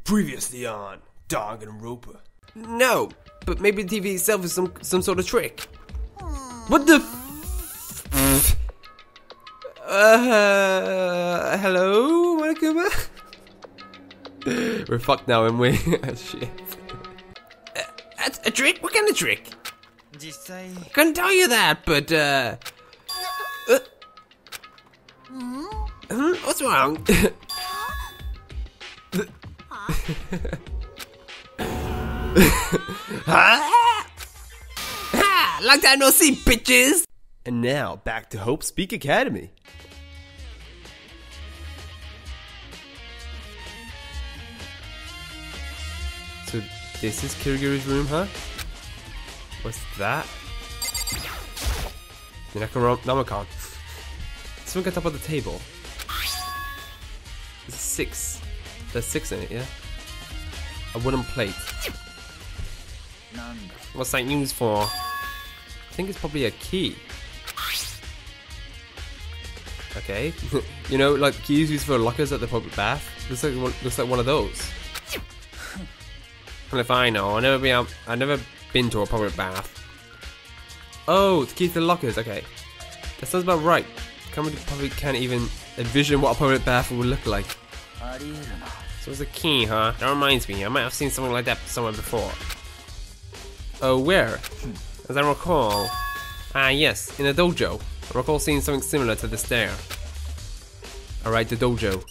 Previously on Danganronpa. No, but maybe the TV itself is some sort of trick. What the hello, monokuma? We're fucked now, and we shit. A trick? What kind of trick? I couldn't tell you that, but what's wrong? Long time no see, bitches! And now, back to Hope Speak Academy. So, this is Kiriguru's room, huh? What's that? The Necronomicon. Something on top of the table. There's 6. There's 6 in it, yeah? A wooden plate. What's that used for? I think it's probably a key. Okay. You know, like keys used for lockers at the public bath? Looks like one of those. And if I know, I've never been to a public bath. Oh, the key to the lockers, okay. That sounds about right. Probably can't even envision what a public bath would look like. So it's a key, huh? That reminds me, I might have seen something like that somewhere before. Oh, where? As I recall... Ah, yes, in a dojo. I recall seeing something similar to this there. Alright, the dojo.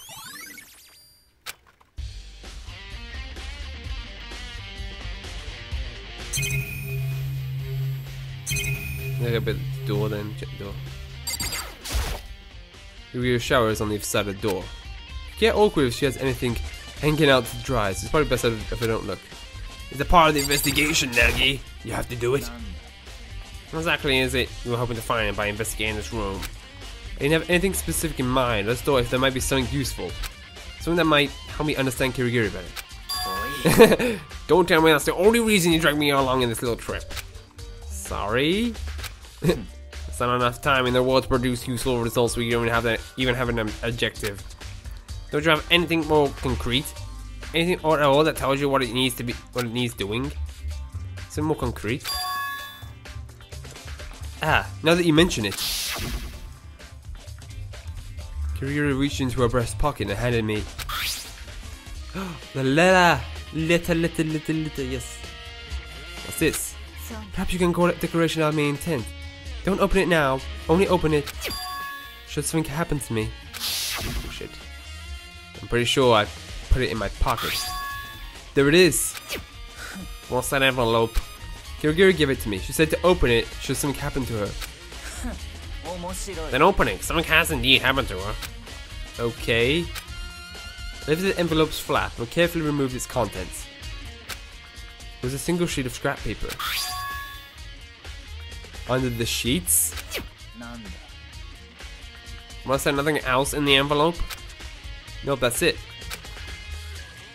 Look a bit at the door then, check the door. Your shower is on the other side of the door. Get awkward if she has anything hanging out to dry, so it's probably best if I don't look. It's a part of the investigation, Nagi. You have to do it. What exactly is it you were hoping to find by investigating this room? I didn't have anything specific in mind. I just thought if there might be something useful. Something that might help me understand Kiriguru better. Don't tell me that's the only reason you dragged me along in this little trip. Sorry? It's not enough time in the world to produce useful results where you don't even have an objective. Don't you have anything more concrete? Anything at all that tells you what it needs doing? Something more concrete? Ah, now that you mention it. Kiriguru reached into her breast pocket and handed me the letter, yes. What's this? Perhaps you can call it decoration of my intent. Don't open it now. Only open it should something happen to me. Oh shit. I'm pretty sure I put it in my pocket. There it is. What's that envelope? Kiriguru gave it to me. She said to open it should something happen to her. Then open it. Something has indeed happened to her. Okay. Lift the envelope's flap and carefully remove its contents. It was a single sheet of scrap paper. Under the sheets? Was there nothing else in the envelope? Nope, that's it.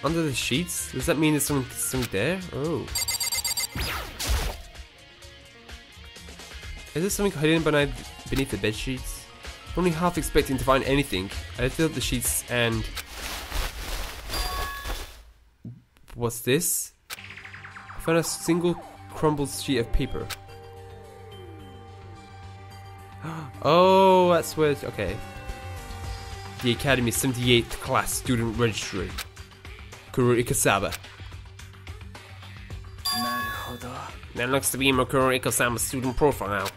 Under the sheets? Does that mean there's something there? Oh. Is there something hidden beneath the bed sheets? Only half expecting to find anything. I lifted up the sheets and... What's this? I found a single crumpled sheet of paper. Oh, that's where it's... Okay. The Academy's 78th class student registry. Kuru Ikusaba. That looks to be Kuru Ikusaba's student profile.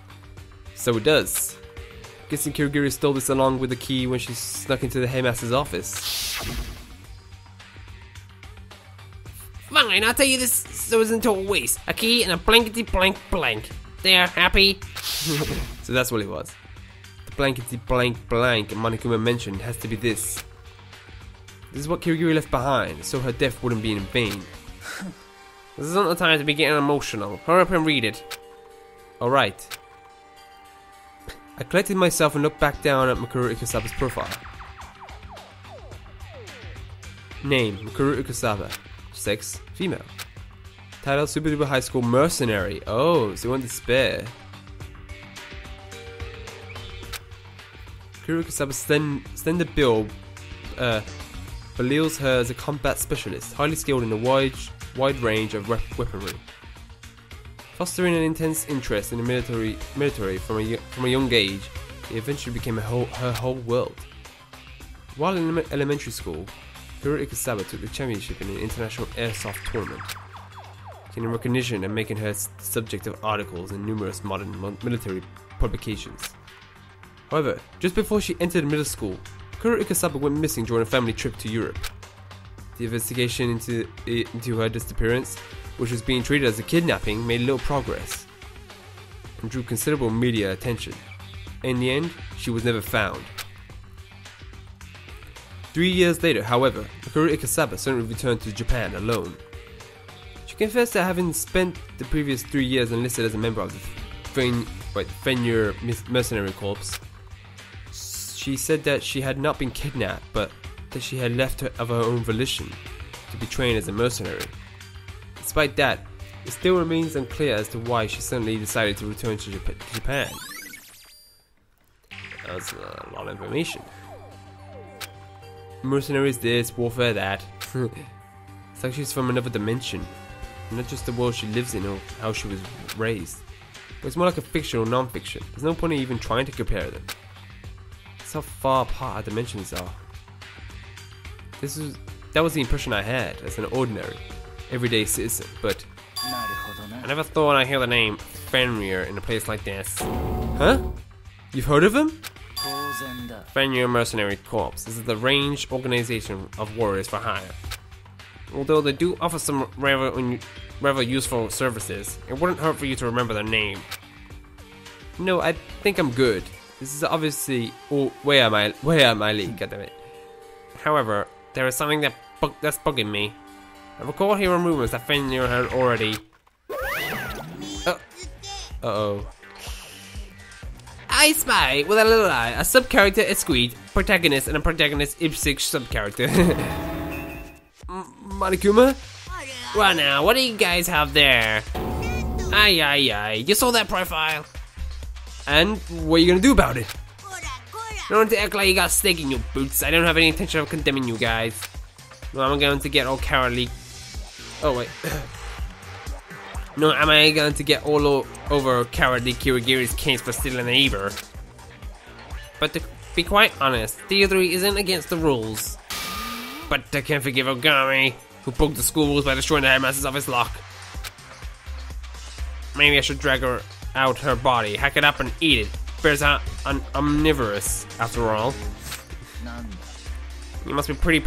So it does. Guessing Kiriguru stole this along with the key when she snuck into the headmaster's office. Fine, I'll tell you this so it isn't total waste. A key and a blankety blank blank. There, happy? So that's what it was. The blankety blank blank monokuma mentioned has to be this. This is what Kiriguru left behind, so her death wouldn't be in vain. This isn't the time to be getting emotional. Hurry up and read it. Alright. I collected myself and looked back down at Kuru Ikusaba's profile. Name, Kuru Ikusaba. Sex, female. Title, Super Duper High School Mercenary. Oh, so you want to spare. Kuru Ikusaba's slender build belials her as a combat specialist, highly skilled in a wide range of weaponry. Fostering an intense interest in the military from a young age, it eventually became her whole world. While in elementary school, Kuru Ikusaba took the championship in an international airsoft tournament, gaining recognition and making her the subject of articles in numerous modern military publications. However, just before she entered middle school, Kuru Ikusaba went missing during a family trip to Europe. The investigation into her disappearance, which was being treated as a kidnapping, made little progress and drew considerable media attention. In the end, she was never found. 3 years later, however, Kuru Ikusaba suddenly returned to Japan alone. She confessed to having spent the previous 3 years enlisted as a member of the Fenrir mercenary corps. She said that she had not been kidnapped, but that she had left of her own volition to be trained as a mercenary. Despite that, it still remains unclear as to why she suddenly decided to return to Japan. That's a lot of information. Mercenaries this, warfare that. It's like she's from another dimension, not just the world she lives in or how she was raised. But it's more like a fiction or non-fiction. There's no point in even trying to compare them. That's how far apart our dimensions are. That was the impression I had as an ordinary, everyday citizen, but I never thought I'd hear the name Fenrir in a place like this. Huh? You've heard of him? Fenrir Mercenary Corps. This is the ranged organization of warriors for hire. Although they do offer some rather useful services, it wouldn't hurt for you to remember their name. No, I think I'm good. This is obviously way out my league, goddammit. However, there is something that's bugging me. I recall hearing rumors that Fenrir had already... Uh-oh. I spy with a little eye, a sub-character Esquid, protagonist, and a protagonist Ipswich sub-character. Monokuma? Well now, what do you guys have there? Aye, you saw that profile? And what are you gonna do about it? Don't act like you got steak in your boots. I don't have any intention of condemning you guys. No, I'm going to get all cowardly. Oh wait. No, am I going to get all over cowardly Kirigiri's case for stealing an Eber? But to be quite honest, Theodore isn't against the rules. But I can't forgive Ogami, who broke the school rules by destroying the headmaster's office lock. Maybe I should drag her out her body, hack it up and eat it. Bears are omnivorous, after all. You must be pretty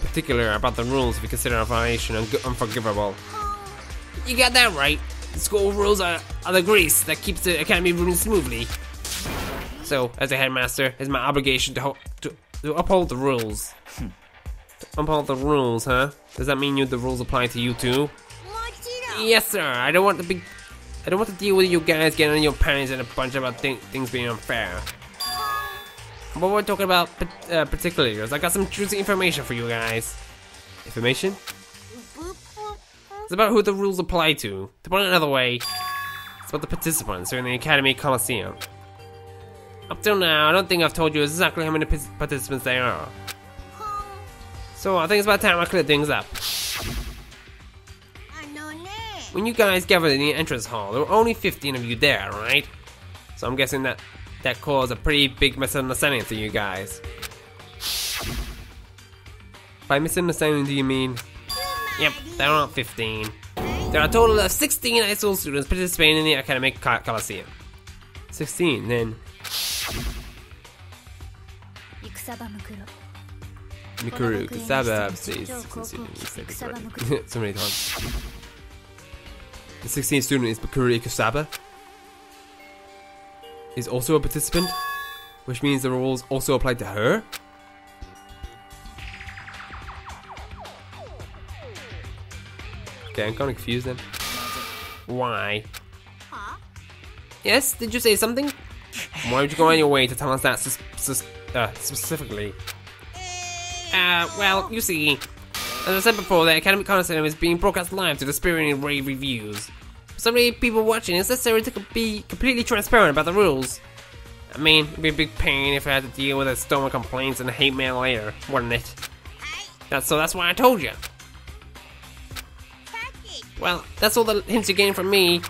particular about the rules if you consider a violation unforgivable. You got that right. The school rules are the grease that keeps the academy running smoothly. So, as a headmaster, it's my obligation to uphold the rules. To uphold the rules, huh? Does that mean the rules apply to you too? Yes, sir. I don't want to deal with you guys getting on your pants and a bunch about things being unfair. But we're talking about particulars. I got some juicy information for you guys. Information? It's about who the rules apply to. To put it another way, it's about the participants who are in the Academy Coliseum. Up till now, I don't think I've told you exactly how many participants there are. So I think it's about time I clear things up. When you guys gathered in the entrance hall, there were only 15 of you there, right? So I'm guessing that caused a pretty big misunderstanding to you guys. By misunderstanding, do you mean? Yep, there are not 15. There are a total of 16 high school students participating in the Academic Coliseum. 16, then. Mikuru, Kusaba, so many times. The 16th student is Mikuru Ikusaba. Is also a participant, which means the rules also apply to her. Okay, I'm kind of confused then. Why? Yes, did you say something? Why would you go on your way to tell us that specifically? Well, you see, as I said before, the Academic Coliseum is being broadcast live to the spirited rave reviews. For so many people watching, it's necessary to be completely transparent about the rules. I mean, it'd be a big pain if I had to deal with stomach complaints and hate mail later, wouldn't it? That's why I told you. Well, that's all the hints you're getting from me.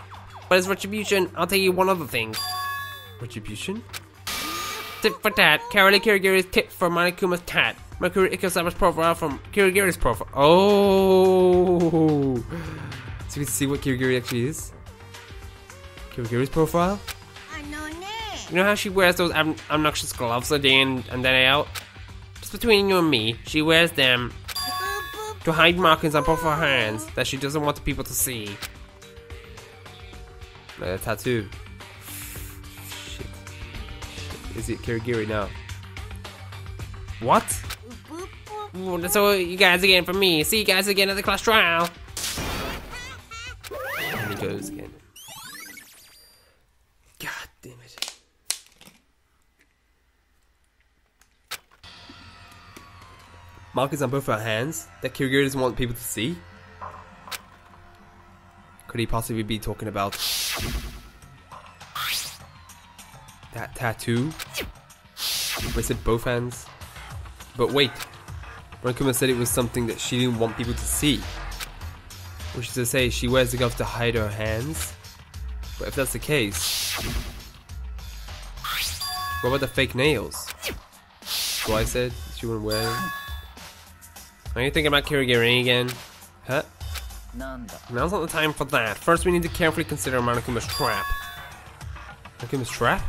But as retribution, I'll tell you one other thing. Retribution? Tip for tat. Karoli Kirigiri's tip for Monokuma's tat. Makuru IKUSABA'S profile from Kirigiri's profile. Oh! So you can see what Kirigiri actually is? Kirigiri's profile? You know how she wears those obnoxious gloves a day in and day out? Just between you and me, she wears them to hide markings on both her hands that she doesn't want the people to see. A tattoo. Shit. Is it Kirigiri now? What? Ooh, that's all you guys are getting from me. See you guys again at the class trial. And he goes again. God damn it. Markers on both her hands that Kirigiri doesn't want people to see? Could he possibly be talking about that tattoo? I said both hands. But wait, Monokuma said it was something that she didn't want people to see. Which is to say, she wears the gloves to hide her hands. But if that's the case, what about the fake nails? So I said she wouldn't wear them. Are you thinking about Kirigiri again? Huh? Now's not the time for that. First we need to carefully consider Monokuma's trap. Monokuma's trap?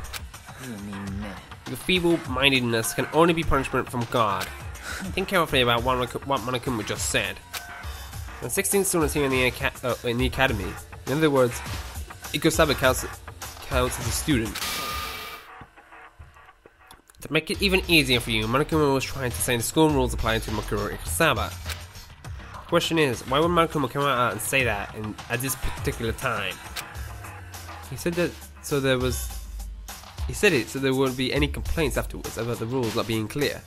The feeble-mindedness can only be punishment from God. Think carefully about what Monokuma just said. There are 16 students here in the academy. In other words, IKUSABA counts as a student. To make it even easier for you, Monokuma was trying to say the school rules apply to Makuru IKUSABA. The question is, why would Monokuma come out and say that at this particular time? He said that so there was... He said it so there wouldn't be any complaints afterwards about the rules not being clear.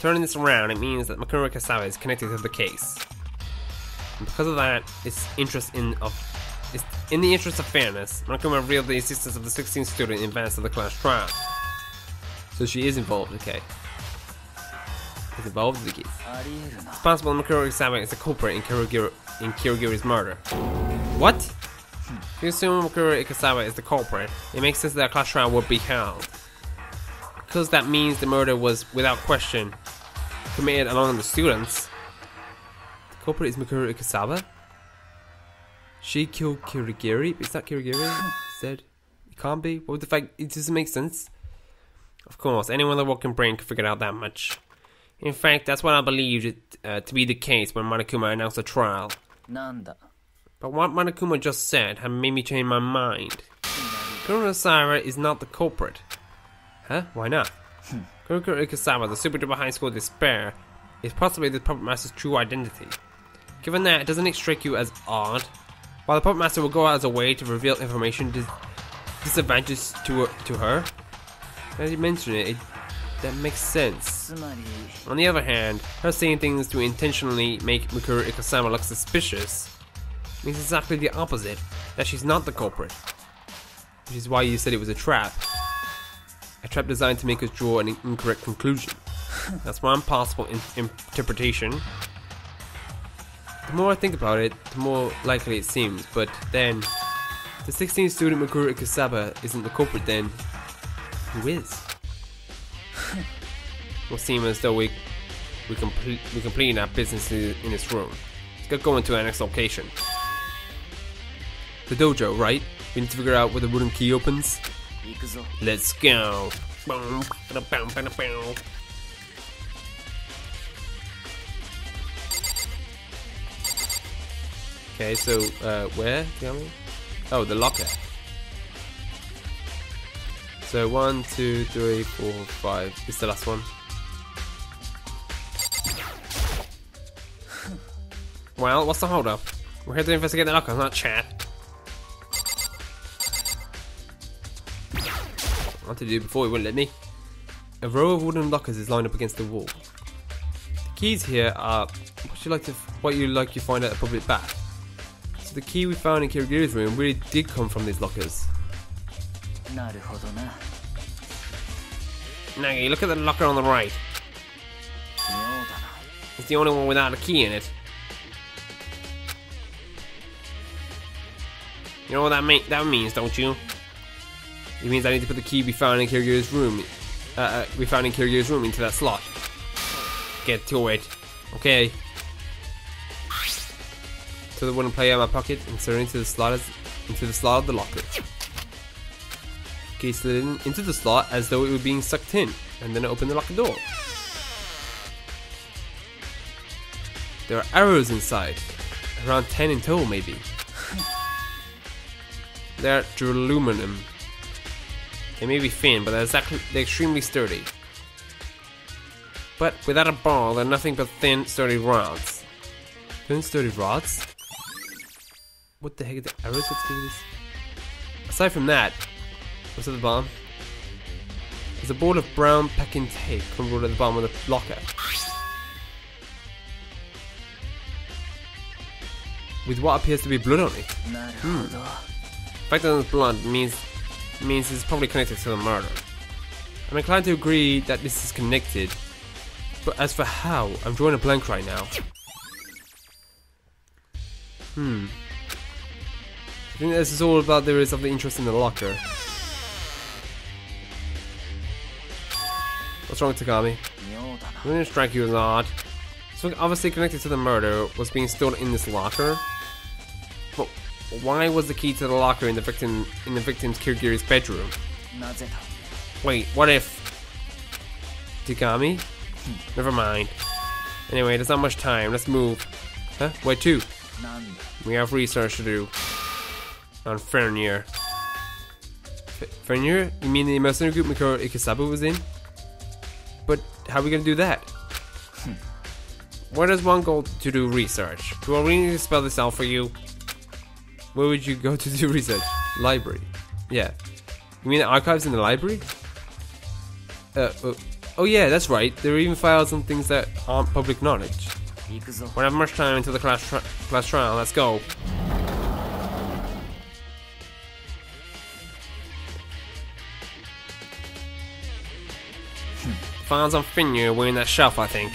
Turning this around, it means that Makuru IKUSABA is connected to the case. And because of that, in the interest of fairness, Monokuma revealed the existence of the 16th student in advance of the class trial. So she is involved, okay. Is involved in the case. It's possible Makuru IKUSABA is the culprit in Kirigiri's murder. What? If you assume Makuru IKUSABA is the culprit, it makes sense that a class trial would be held. Because that means the murder was, without question, committed among the students. The culprit is Makuru IKUSABA? She killed Kirigiri? It's not Kirigiri? Said it can't be? What would the fact? It doesn't make sense. Of course, anyone with a working brain could figure out that much. In fact, that's what I believed it to be the case when Monokuma announced the trial. But what Monokuma just said had made me change my mind. Makuru IKUSABA is not the culprit. Huh? Why not? Makuru IKUSABA, the super duper high school despair, is possibly the puppet master's true identity. Given that, doesn't it strike you as odd? While the puppet master will go out of his way to reveal information disadvantageous to her, as you mention it, that makes sense. On the other hand, her saying things to intentionally make Makuru IKUSABA look suspicious means exactly the opposite, that she's not the culprit. Which is why you said it was a trap. A trap designed to make us draw an incorrect conclusion. That's one possible interpretation. The more I think about it, the more likely it seems, but then, if the 16th student Makuru IKUSABA isn't the culprit, then who is? It will seem as though we're completing our business in this room. Let's go into our next location. The dojo, right? We need to figure out where the wooden key opens. Let's go. Okay, so where? Oh, the locker. So 1, 2, 3, 4, 5. This is the last one. Well, what's the hold up? We're here to investigate the locker, not chat. What to do before he wouldn't let me? A row of wooden lockers is lined up against the wall. The keys here are what you find at a public bath. So the key we found in Kirigiri's room really did come from these lockers. Nagi, look at the locker on the right. It's the only one without a key in it. You know what that means, don't you? It means I need to put the key we found in Kiryu's room. Into that slot. Get to it. Okay. So the wooden player in my pocket, insert into the slot of the locker. Key slid into the slot as though it were being sucked in, and then I open the locker door. There are arrows inside, around 10 in total maybe. They're aluminum. They may be thin, but they're extremely sturdy. But without a ball, they're nothing but thin, sturdy rods. Thin, sturdy rods? What the heck are the arrows? What's to do with this? Aside from that, what's at the bottom? There's a board of brown packing tape crumbled at the bottom of the locker. With what appears to be blood on it. The fact that it's blood means it's probably connected to the murder. I'm inclined to agree that this is connected, but as for how, I'm drawing a blank right now. I think this is all about there is of the interest in the locker. What's wrong with Togami? I'm gonna strike you as odd. So obviously connected to the murder was being stored in this locker. But why was the key to the locker in the victim's Kiryu's bedroom? Wait, what if Togami? Never mind. Anyway, there's not much time. Let's move. Huh? Where to? We have research to do on Fenrir. Fenrir? You mean the mercenary group Mikuro IKUSABA was in? But how are we gonna do that? Where does one go to do research? Do I really need to spell this out for you? Where would you go to do research? Library. Yeah. You mean the archives in the library? Oh yeah, that's right. There are even files on things that aren't public knowledge. We don't have much time until the class trial. Let's go. Files on Fenrir were in that shelf, I think.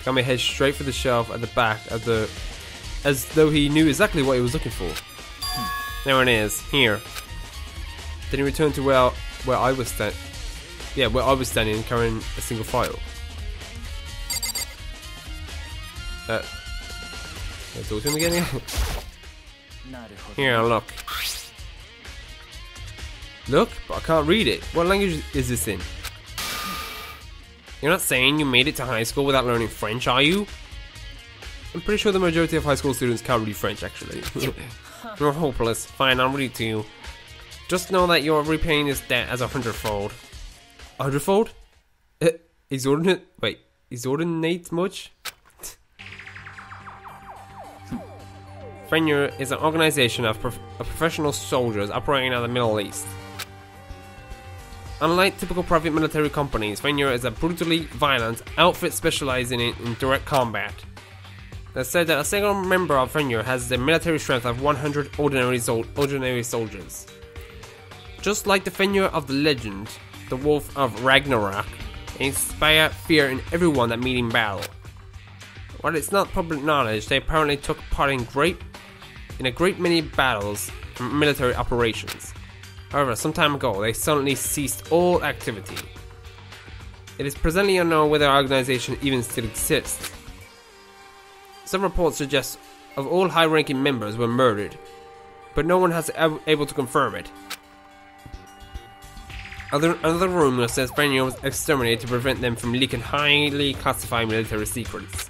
Kami heads straight for the shelf at the back of the, as though he knew exactly what he was looking for. There it is, here. Then he returned to where I was standing, carrying a single file. Can I talk to him again? Here, look. Look, but I can't read it. What language is this in? You're not saying you made it to high school without learning French, are you? I'm pretty sure the majority of high school students can't read French, actually. You're hopeless. Fine, I'll read it to you. Just know that you're repaying this debt as 100-fold. 100-fold? Exordinate? Wait, exordinate much? Fenrir is an organization of professional soldiers operating in the Middle East. Unlike typical private military companies, Fenrir is a brutally violent outfit specializing in direct combat. They said that a single member of Fenrir has the military strength of 100 ordinary soldiers. Just like the Fenrir of the legend, the Wolf of Ragnarok, they inspire fear in everyone that meet in battle. While it's not public knowledge, they apparently took part in a great many battles and military operations. However, some time ago, they suddenly ceased all activity. It is presently unknown whether the organization even still exists. Some reports suggest of all high-ranking members were murdered, but no one has able to confirm it. Another rumor says Fenrir was exterminated to prevent them from leaking highly classified military secrets.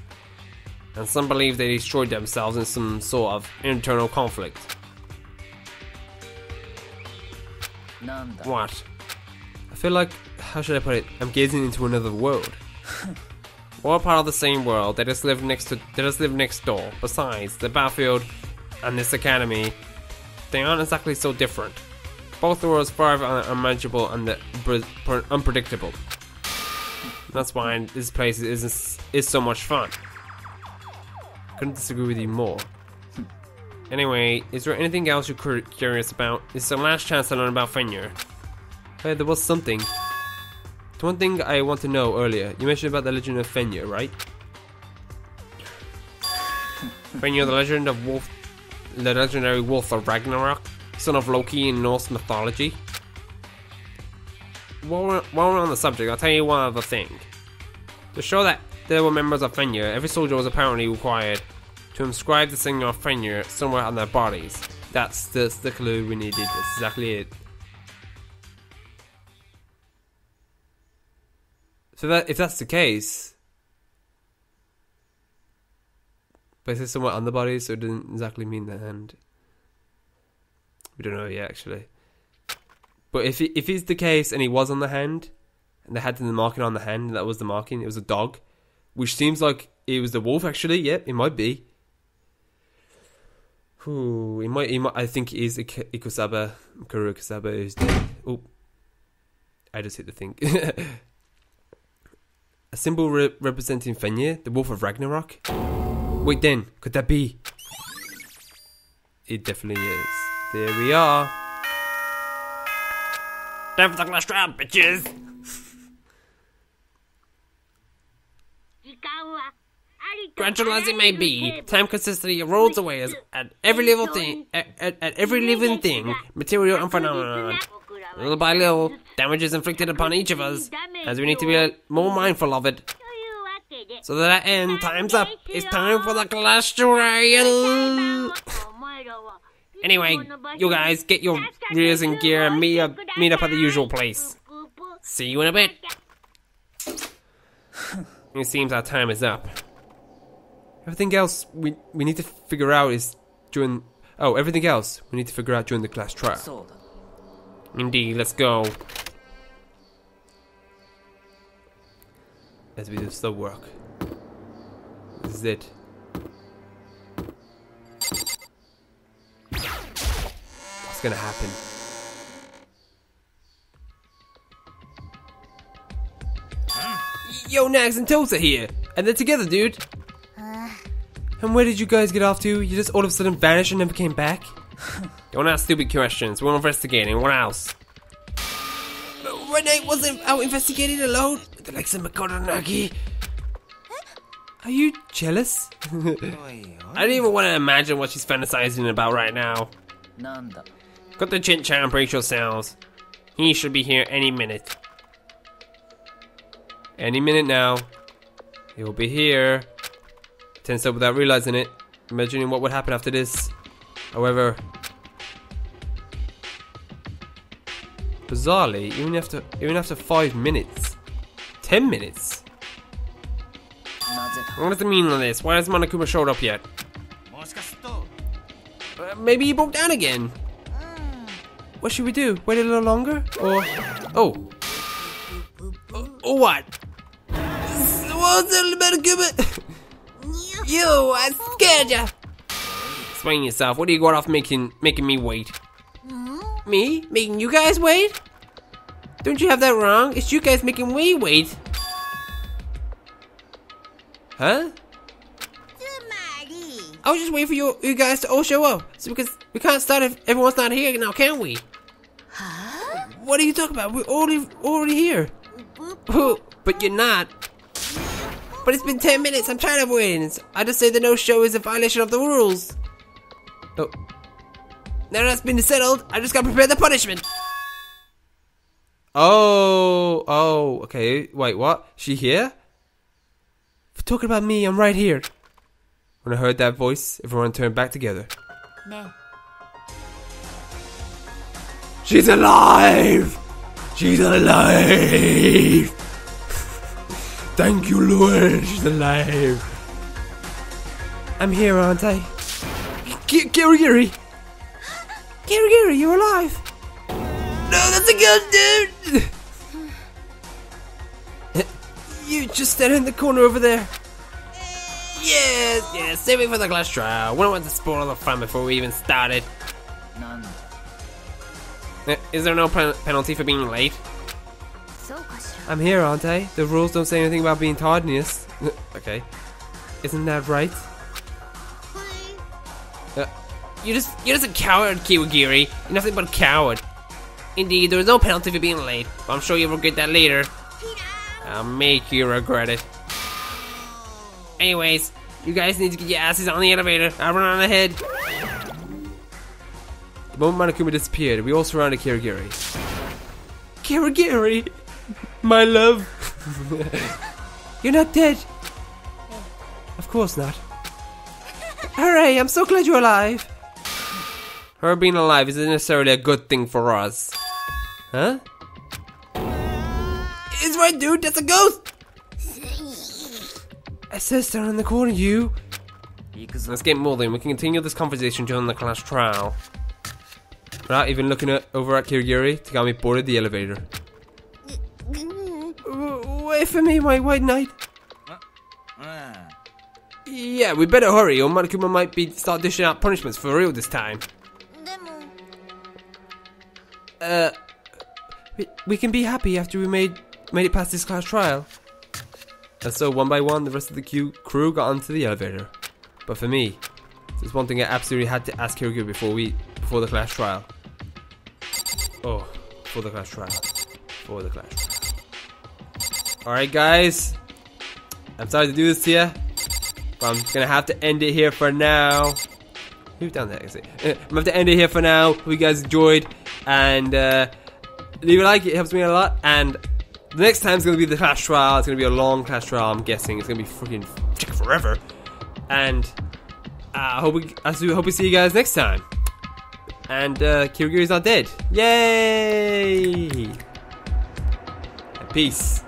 And some believe they destroyed themselves in some sort of internal conflict. What? I feel like, how should I put it, I'm gazing into another world. We're all part of the same world, they just live next door. Besides, the battlefield and this academy, they aren't exactly so different. Both worlds far unmanageable and unpredictable. That's why this place is so much fun. Couldn't disagree with you more. Anyway, is there anything else you're curious about? This is the last chance to learn about Fenrir. Hey, there was something. There's one thing I want to know earlier. You mentioned about the legend of Fenrir, right? Fenrir, the legendary wolf of Ragnarok, son of Loki in Norse mythology. While we're on the subject, I'll tell you one other thing. To show that there were members of Fenrir, every soldier was apparently required to inscribe the singer of Fenrir somewhere on their bodies. That's the clue we needed. That's exactly it. So that if that's the case, but it says somewhere on the body, so it doesn't exactly mean the hand. We don't know yet, actually. But if it's the case and he was on the hand, and they had the marking on the hand, and that was the marking, it was a dog, which seems like it was the wolf. Actually, yep, it might be. Ooh, it might. I think it is IKUSABA. IKUSABA is dead. Oh, I just hit the thing. A symbol representing Fenrir, the wolf of Ragnarok. Wait, then, could that be? It definitely is. There we are. Time for the last round, bitches. Gradual as it may be, time consistently erodes away at every living thing, material and phenomenon. Little by little, damage is inflicted upon each of us, as we need to be more mindful of it. So to that end, time's up. It's time for the class trial. Anyway, you guys, get your rears in gear and meet up at the usual place. See you in a bit. It seems our time is up. Everything else we need to figure out is during... Oh, everything else we need to figure out during the class trial. Indeed, let's go. As we do slow work. This is it. What's gonna happen? Yo, Nags and Tosa here, and they're together, dude. And where did you guys get off to? You just all of a sudden vanished and never came back? Don't ask stupid questions. We're investigating. What else? Renee wasn't out investigating alone with the likes of Makoto Nagi. Are you jealous? I don't even want to imagine what she's fantasizing about right now. Got the chin chan, brace yourselves. He should be here any minute. Any minute now. He'll be here. Tense up without realizing it, imagining what would happen after this. However, bizarrely, even after 5 minutes, 10 minutes. What is the meaning of this? Why hasn't Monokuma showed up yet? Maybe he broke down again. What should we do? Wait a little longer? Or what? What's the Monokuma? You, I scared ya. Explain yourself. What do you got off making me wait? Me? Making you guys wait? Don't you have that wrong? It's you guys making me wait. Huh? I was just waiting for you guys to all show up. So because we can't start if everyone's not here now, can we? Huh? What are you talking about? We're already here. But you're not. But it's been 10 minutes. I'm tired of waiting. I just say the no-show is a violation of the rules. Oh. Now that's been settled, I just gotta prepare the punishment. Oh, okay. Wait, what? She here? For talking about me, I'm right here. When I heard that voice, everyone turned back together. No. She's alive! She's alive! Thank you, Lord. She's alive. I'm here, aren't I? Gary, you're alive. No, that's a gun, dude. You just stand in the corner over there. Yes, save it for the class trial. We don't want to spoil the fun before we even started. None. Is there no penalty for being late? I'm here, aren't I? The rules don't say anything about being tardiness. Okay. Isn't that right? You're just a coward, Kiwagiri. You're nothing but a coward. Indeed, there was no penalty for being late, but I'm sure you'll regret that later. I'll make you regret it. Anyways, you guys need to get your asses on the elevator. I'll run on ahead. The moment Monokuma disappeared, we all surrounded Kirigiri. Kirigiri! My love! You're not dead! Of course not. Hooray, I'm so glad you're alive! Her being alive isn't necessarily a good thing for us. Huh? It's right, dude, that's a ghost! It says down in the corner, you. Let's get moving. We can continue this conversation during the class trial. Without even looking over at Kirigiri, Togami boarded the elevator. Wait for me, my white knight. Yeah, we better hurry, or Monokuma might start dishing out punishments for real this time. We can be happy after we made it past this class trial. And so, one by one, the rest of the crew got onto the elevator. But for me, there's one thing I absolutely had to ask Kirigiri before the class trial. Oh, before the class trial. Before the class trial. Alright, guys. I'm sorry to do this to you, but I'm gonna have to end it here for now. Who's down there? I'm gonna have to end it here for now. Hope you guys enjoyed. And leave a like, it helps me a lot. And the next time is going to be the class trial. It's going to be a long class trial, I'm guessing. It's going to be freaking forever. And I hope we see you guys next time. And Kirigiri's not dead. Yay! Peace.